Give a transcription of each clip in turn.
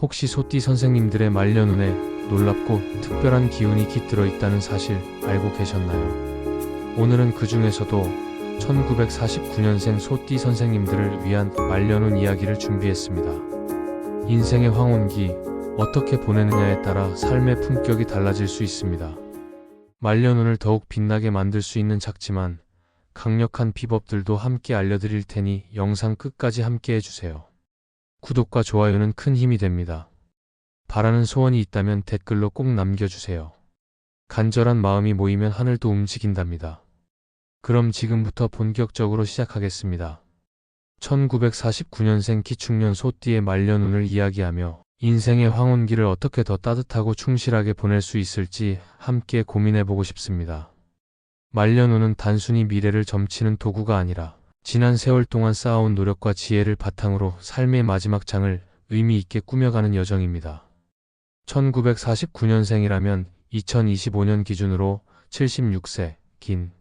혹시 소띠 선생님들의 말년운에 놀랍고 특별한 기운이 깃들어 있다는 사실 알고 계셨나요? 오늘은 그 중에서도 1949년생 소띠 선생님들을 위한 말년운 이야기를 준비했습니다. 인생의 황혼기, 어떻게 보내느냐에 따라 삶의 품격이 달라질 수 있습니다. 말년운을 더욱 빛나게 만들 수 있는 작지만 강력한 비법들도 함께 알려드릴 테니 영상 끝까지 함께 해주세요. 구독과 좋아요는 큰 힘이 됩니다. 바라는 소원이 있다면 댓글로 꼭 남겨주세요. 간절한 마음이 모이면 하늘도 움직인답니다. 그럼 지금부터 본격적으로 시작하겠습니다. 1949년생 기축년 소띠의 말년운을 이야기하며 인생의 황혼기를 어떻게 더 따뜻하고 충실하게 보낼 수 있을지 함께 고민해보고 싶습니다. 말년운은 단순히 미래를 점치는 도구가 아니라 지난 세월 동안 쌓아온 노력과 지혜를 바탕으로 삶의 마지막 장을 의미 있게 꾸며가는 여정입니다. 1949년생이라면 2025년 기준으로 76세, 긴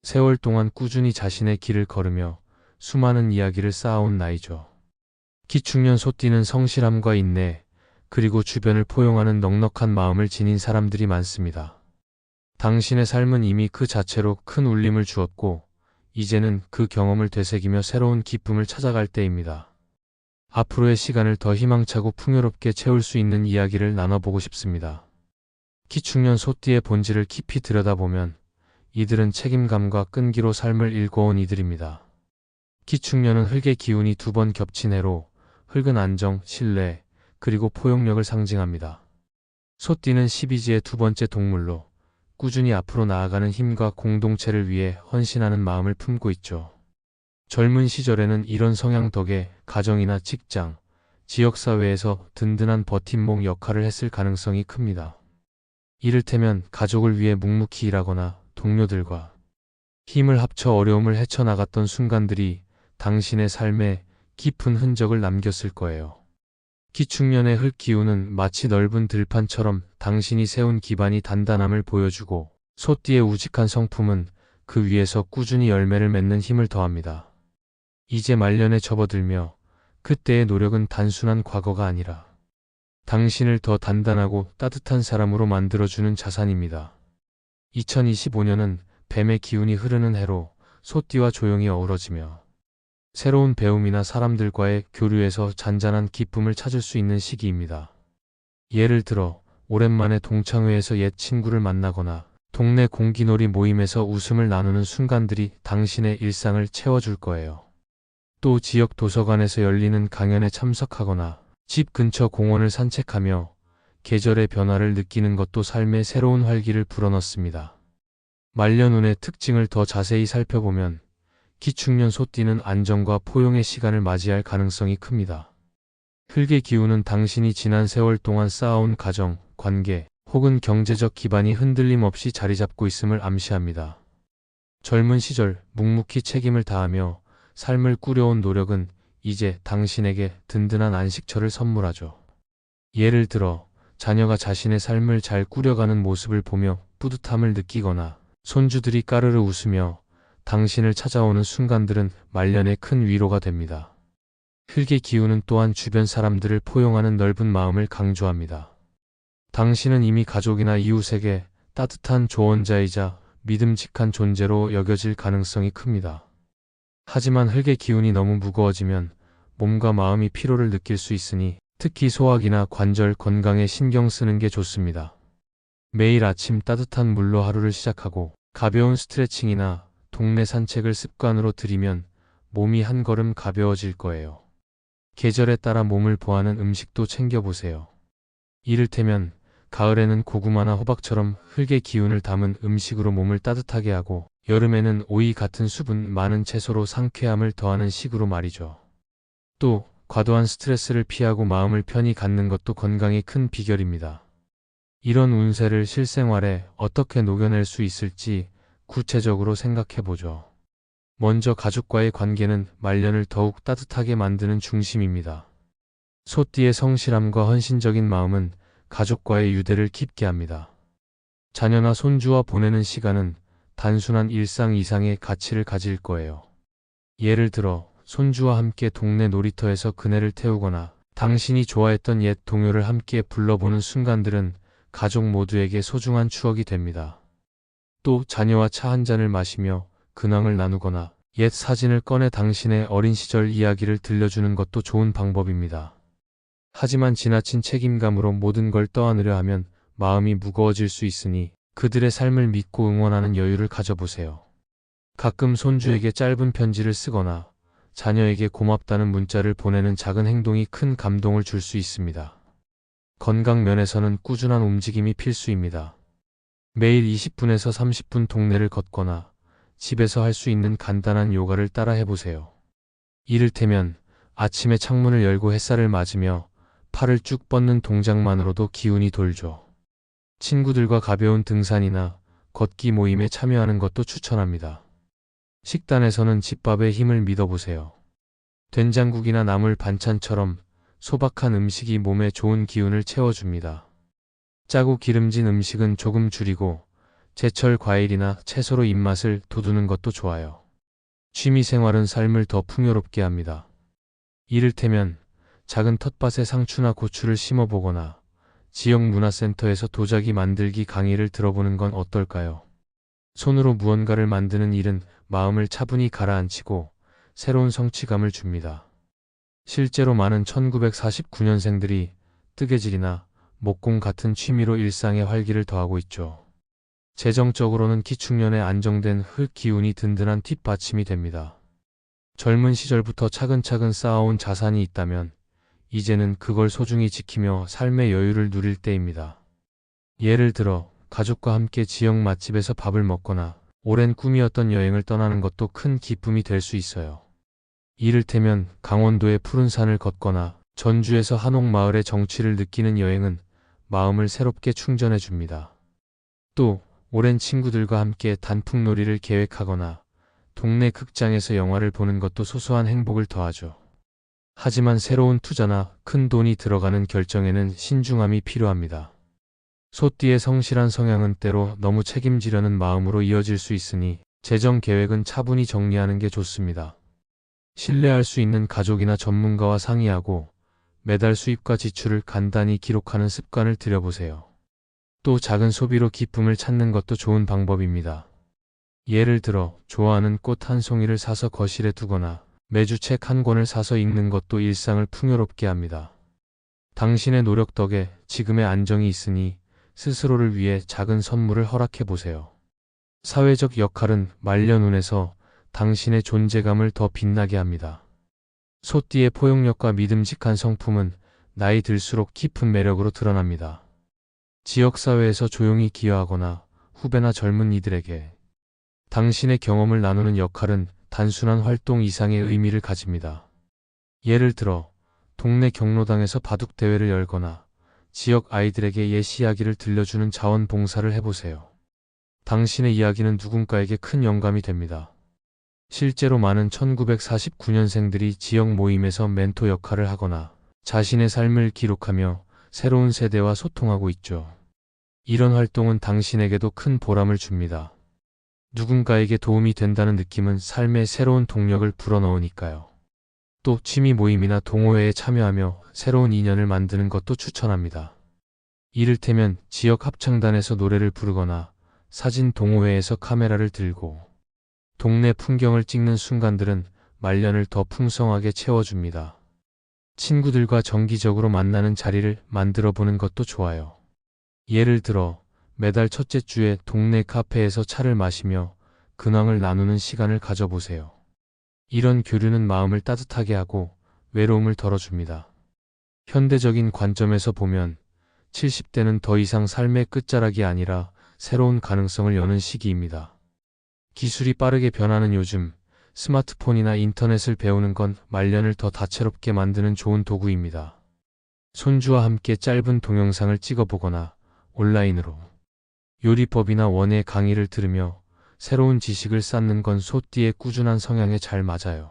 세월 동안 꾸준히 자신의 길을 걸으며 수많은 이야기를 쌓아온 나이죠. 기축년 소띠는 성실함과 인내, 그리고 주변을 포용하는 넉넉한 마음을 지닌 사람들이 많습니다. 당신의 삶은 이미 그 자체로 큰 울림을 주었고, 이제는 그 경험을 되새기며 새로운 기쁨을 찾아갈 때입니다. 앞으로의 시간을 더 희망차고 풍요롭게 채울 수 있는 이야기를 나눠보고 싶습니다. 기축년 소띠의 본질을 깊이 들여다보면 이들은 책임감과 끈기로 삶을 일궈온 이들입니다. 기축년은 흙의 기운이 두 번 겹친 해로 흙은 안정, 신뢰, 그리고 포용력을 상징합니다. 소띠는 12지의 두 번째 동물로 꾸준히 앞으로 나아가는 힘과 공동체를 위해 헌신하는 마음을 품고 있죠. 젊은 시절에는 이런 성향 덕에 가정이나 직장, 지역사회에서 든든한 버팀목 역할을 했을 가능성이 큽니다. 이를테면 가족을 위해 묵묵히 일하거나 동료들과 힘을 합쳐 어려움을 헤쳐나갔던 순간들이 당신의 삶에 깊은 흔적을 남겼을 거예요. 기축년의 흙 기운은 마치 넓은 들판처럼 당신이 세운 기반이 단단함을 보여주고, 소띠의 우직한 성품은 그 위에서 꾸준히 열매를 맺는 힘을 더합니다. 이제 말년에 접어들며 그때의 노력은 단순한 과거가 아니라 당신을 더 단단하고 따뜻한 사람으로 만들어주는 자산입니다. 2025년은 뱀의 기운이 흐르는 해로 소띠와 조용히 어우러지며 새로운 배움이나 사람들과의 교류에서 잔잔한 기쁨을 찾을 수 있는 시기입니다. 예를 들어 오랜만에 동창회에서 옛 친구를 만나거나 동네 공기놀이 모임에서 웃음을 나누는 순간들이 당신의 일상을 채워줄 거예요. 또 지역 도서관에서 열리는 강연에 참석하거나 집 근처 공원을 산책하며 계절의 변화를 느끼는 것도 삶의 새로운 활기를 불어넣습니다. 말년운의 특징을 더 자세히 살펴보면 기축년 소띠는 안정과 포용의 시간을 맞이할 가능성이 큽니다. 흙의 기운은 당신이 지난 세월 동안 쌓아온 가정, 관계, 혹은 경제적 기반이 흔들림 없이 자리 잡고 있음을 암시합니다. 젊은 시절 묵묵히 책임을 다하며 삶을 꾸려온 노력은 이제 당신에게 든든한 안식처를 선물하죠. 예를 들어 자녀가 자신의 삶을 잘 꾸려가는 모습을 보며 뿌듯함을 느끼거나 손주들이 까르르 웃으며 당신을 찾아오는 순간들은 말년에 큰 위로가 됩니다. 흙의 기운은 또한 주변 사람들을 포용하는 넓은 마음을 강조합니다. 당신은 이미 가족이나 이웃에게 따뜻한 조언자이자 믿음직한 존재로 여겨질 가능성이 큽니다. 하지만 흙의 기운이 너무 무거워지면 몸과 마음이 피로를 느낄 수 있으니 특히 소화기나 관절 건강에 신경 쓰는 게 좋습니다. 매일 아침 따뜻한 물로 하루를 시작하고 가벼운 스트레칭이나 동네 산책을 습관으로 들이면 몸이 한 걸음 가벼워질 거예요. 계절에 따라 몸을 보하는 음식도 챙겨보세요. 이를테면 가을에는 고구마나 호박처럼 흙의 기운을 담은 음식으로 몸을 따뜻하게 하고, 여름에는 오이 같은 수분 많은 채소로 상쾌함을 더하는 식으로 말이죠. 또 과도한 스트레스를 피하고 마음을 편히 갖는 것도 건강에 큰 비결입니다. 이런 운세를 실생활에 어떻게 녹여낼 수 있을지 구체적으로 생각해보죠. 먼저 가족과의 관계는 말년을 더욱 따뜻하게 만드는 중심입니다. 소띠의 성실함과 헌신적인 마음은 가족과의 유대를 깊게 합니다. 자녀나 손주와 보내는 시간은 단순한 일상 이상의 가치를 가질 거예요. 예를 들어 손주와 함께 동네 놀이터에서 그네를 태우거나 당신이 좋아했던 옛 동요를 함께 불러보는 순간들은 가족 모두에게 소중한 추억이 됩니다. 또 자녀와 차 한 잔을 마시며 근황을 나누거나 옛 사진을 꺼내 당신의 어린 시절 이야기를 들려주는 것도 좋은 방법입니다. 하지만 지나친 책임감으로 모든 걸 떠안으려 하면 마음이 무거워질 수 있으니 그들의 삶을 믿고 응원하는 여유를 가져보세요. 가끔 손주에게 짧은 편지를 쓰거나 자녀에게 고맙다는 문자를 보내는 작은 행동이 큰 감동을 줄 수 있습니다. 건강 면에서는 꾸준한 움직임이 필수입니다. 매일 20분에서 30분 동네를 걷거나 집에서 할 수 있는 간단한 요가를 따라 해보세요. 이를테면 아침에 창문을 열고 햇살을 맞으며 팔을 쭉 뻗는 동작만으로도 기운이 돌죠. 친구들과 가벼운 등산이나 걷기 모임에 참여하는 것도 추천합니다. 식단에서는 집밥의 힘을 믿어보세요. 된장국이나 나물 반찬처럼 소박한 음식이 몸에 좋은 기운을 채워줍니다. 짜고 기름진 음식은 조금 줄이고 제철 과일이나 채소로 입맛을 돋우는 것도 좋아요. 취미생활은 삶을 더 풍요롭게 합니다. 이를테면 작은 텃밭에 상추나 고추를 심어보거나 지역 문화센터에서 도자기 만들기 강의를 들어보는 건 어떨까요? 손으로 무언가를 만드는 일은 마음을 차분히 가라앉히고 새로운 성취감을 줍니다. 실제로 많은 1949년생들이 뜨개질이나 목공 같은 취미로 일상에 활기를 더하고 있죠. 재정적으로는 기축년에 안정된 흙 기운이 든든한 뒷받침이 됩니다. 젊은 시절부터 차근차근 쌓아온 자산이 있다면 이제는 그걸 소중히 지키며 삶의 여유를 누릴 때입니다. 예를 들어 가족과 함께 지역 맛집에서 밥을 먹거나 오랜 꿈이었던 여행을 떠나는 것도 큰 기쁨이 될 수 있어요. 이를테면 강원도의 푸른 산을 걷거나 전주에서 한옥마을의 정취를 느끼는 여행은 마음을 새롭게 충전해 줍니다. 또 오랜 친구들과 함께 단풍놀이를 계획하거나 동네 극장에서 영화를 보는 것도 소소한 행복을 더하죠. 하지만 새로운 투자나 큰 돈이 들어가는 결정에는 신중함이 필요합니다. 소띠의 성실한 성향은 때로 너무 책임지려는 마음으로 이어질 수 있으니 재정 계획은 차분히 정리하는 게 좋습니다. 신뢰할 수 있는 가족이나 전문가와 상의하고 매달 수입과 지출을 간단히 기록하는 습관을 들여보세요. 또 작은 소비로 기쁨을 찾는 것도 좋은 방법입니다. 예를 들어 좋아하는 꽃 한 송이를 사서 거실에 두거나 매주 책 한 권을 사서 읽는 것도 일상을 풍요롭게 합니다. 당신의 노력 덕에 지금의 안정이 있으니 스스로를 위해 작은 선물을 허락해 보세요. 사회적 역할은 말년운에서 당신의 존재감을 더 빛나게 합니다. 소띠의 포용력과 믿음직한 성품은 나이 들수록 깊은 매력으로 드러납니다. 지역사회에서 조용히 기여하거나 후배나 젊은 이들에게 당신의 경험을 나누는 역할은 단순한 활동 이상의 의미를 가집니다. 예를 들어 동네 경로당에서 바둑대회를 열거나 지역 아이들에게 옛 이야기를 들려주는 자원봉사를 해보세요. 당신의 이야기는 누군가에게 큰 영감이 됩니다. 실제로 많은 1949년생들이 지역 모임에서 멘토 역할을 하거나 자신의 삶을 기록하며 새로운 세대와 소통하고 있죠. 이런 활동은 당신에게도 큰 보람을 줍니다. 누군가에게 도움이 된다는 느낌은 삶의 새로운 동력을 불어넣으니까요. 또 취미 모임이나 동호회에 참여하며 새로운 인연을 만드는 것도 추천합니다. 이를테면 지역 합창단에서 노래를 부르거나 사진 동호회에서 카메라를 들고 동네 풍경을 찍는 순간들은 말년을 더 풍성하게 채워줍니다. 친구들과 정기적으로 만나는 자리를 만들어 보는 것도 좋아요. 예를 들어 매달 첫째 주에 동네 카페에서 차를 마시며 근황을 나누는 시간을 가져보세요. 이런 교류는 마음을 따뜻하게 하고 외로움을 덜어줍니다. 현대적인 관점에서 보면 70대는 더 이상 삶의 끝자락이 아니라 새로운 가능성을 여는 시기입니다. 기술이 빠르게 변하는 요즘 스마트폰이나 인터넷을 배우는 건 말년을 더 다채롭게 만드는 좋은 도구입니다. 손주와 함께 짧은 동영상을 찍어보거나 온라인으로 요리법이나 원예 강의를 들으며 새로운 지식을 쌓는 건 소띠의 꾸준한 성향에 잘 맞아요.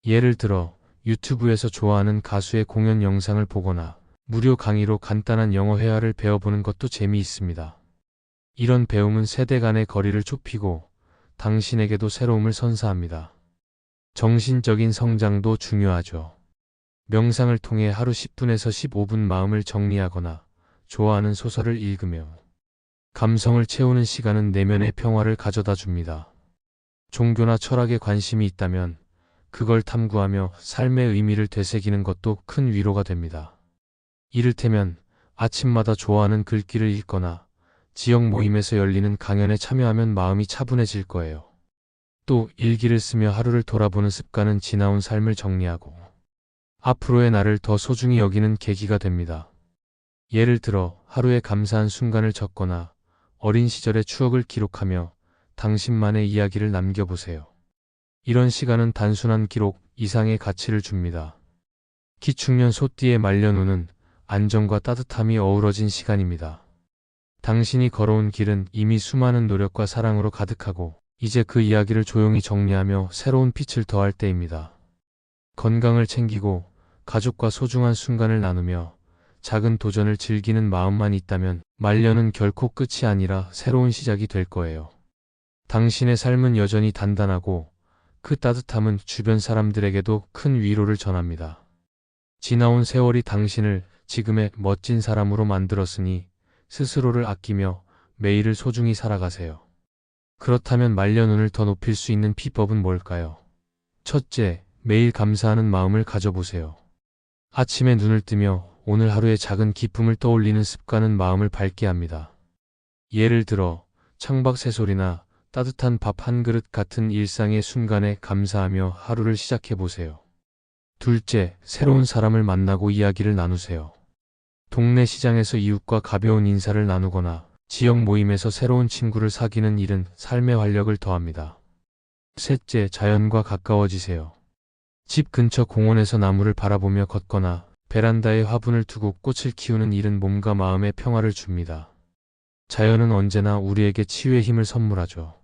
예를 들어 유튜브에서 좋아하는 가수의 공연 영상을 보거나 무료 강의로 간단한 영어 회화를 배워보는 것도 재미있습니다. 이런 배움은 세대 간의 거리를 좁히고 당신에게도 새로움을 선사합니다. 정신적인 성장도 중요하죠. 명상을 통해 하루 10분에서 15분 마음을 정리하거나 좋아하는 소설을 읽으며 감성을 채우는 시간은 내면의 평화를 가져다 줍니다. 종교나 철학에 관심이 있다면 그걸 탐구하며 삶의 의미를 되새기는 것도 큰 위로가 됩니다. 이를테면 아침마다 좋아하는 글귀를 읽거나 지역 모임에서 열리는 강연에 참여하면 마음이 차분해질 거예요. 또 일기를 쓰며 하루를 돌아보는 습관은 지나온 삶을 정리하고 앞으로의 나를 더 소중히 여기는 계기가 됩니다. 예를 들어 하루에 감사한 순간을 적거나 어린 시절의 추억을 기록하며 당신만의 이야기를 남겨보세요. 이런 시간은 단순한 기록 이상의 가치를 줍니다. 기축년 소띠의 말년운은 안정과 따뜻함이 어우러진 시간입니다. 당신이 걸어온 길은 이미 수많은 노력과 사랑으로 가득하고 이제 그 이야기를 조용히 정리하며 새로운 빛을 더할 때입니다. 건강을 챙기고 가족과 소중한 순간을 나누며 작은 도전을 즐기는 마음만 있다면 말년은 결코 끝이 아니라 새로운 시작이 될 거예요. 당신의 삶은 여전히 단단하고 그 따뜻함은 주변 사람들에게도 큰 위로를 전합니다. 지나온 세월이 당신을 지금의 멋진 사람으로 만들었으니 스스로를 아끼며 매일을 소중히 살아가세요. 그렇다면 말년운을 더 높일 수 있는 비법은 뭘까요? 첫째, 매일 감사하는 마음을 가져보세요. 아침에 눈을 뜨며 오늘 하루의 작은 기쁨을 떠올리는 습관은 마음을 밝게 합니다. 예를 들어 창밖 새소리나 따뜻한 밥 한 그릇 같은 일상의 순간에 감사하며 하루를 시작해보세요. 둘째, 새로운 사람을 만나고 이야기를 나누세요. 동네 시장에서 이웃과 가벼운 인사를 나누거나 지역 모임에서 새로운 친구를 사귀는 일은 삶의 활력을 더합니다. 셋째, 자연과 가까워지세요. 집 근처 공원에서 나무를 바라보며 걷거나 베란다에 화분을 두고 꽃을 키우는 일은 몸과 마음의 평화를 줍니다. 자연은 언제나 우리에게 치유의 힘을 선물하죠.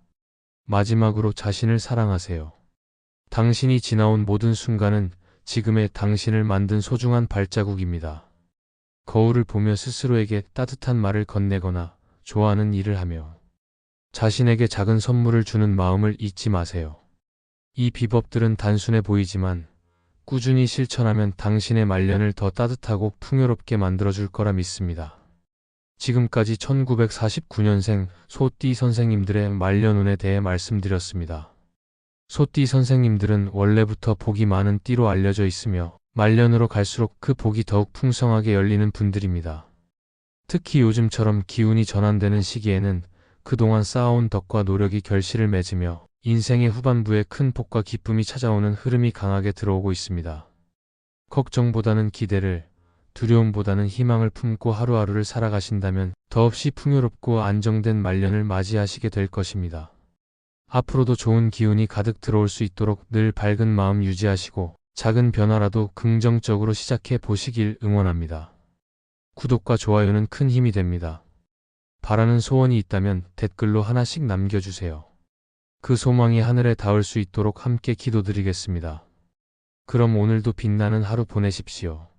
마지막으로 자신을 사랑하세요. 당신이 지나온 모든 순간은 지금의 당신을 만든 소중한 발자국입니다. 거울을 보며 스스로에게 따뜻한 말을 건네거나 좋아하는 일을 하며 자신에게 작은 선물을 주는 마음을 잊지 마세요. 이 비법들은 단순해 보이지만 꾸준히 실천하면 당신의 말년을 더 따뜻하고 풍요롭게 만들어줄 거라 믿습니다. 지금까지 1949년생 소띠 선생님들의 말년운에 대해 말씀드렸습니다. 소띠 선생님들은 원래부터 복이 많은 띠로 알려져 있으며 말년으로 갈수록 그 복이 더욱 풍성하게 열리는 분들입니다. 특히 요즘처럼 기운이 전환되는 시기에는 그동안 쌓아온 덕과 노력이 결실을 맺으며 인생의 후반부에 큰 복과 기쁨이 찾아오는 흐름이 강하게 들어오고 있습니다. 걱정보다는 기대를, 두려움보다는 희망을 품고 하루하루를 살아가신다면 더없이 풍요롭고 안정된 말년을 맞이하시게 될 것입니다. 앞으로도 좋은 기운이 가득 들어올 수 있도록 늘 밝은 마음 유지하시고 작은 변화라도 긍정적으로 시작해 보시길 응원합니다. 구독과 좋아요는 큰 힘이 됩니다. 바라는 소원이 있다면 댓글로 하나씩 남겨주세요. 그 소망이 하늘에 닿을 수 있도록 함께 기도드리겠습니다. 그럼 오늘도 빛나는 하루 보내십시오.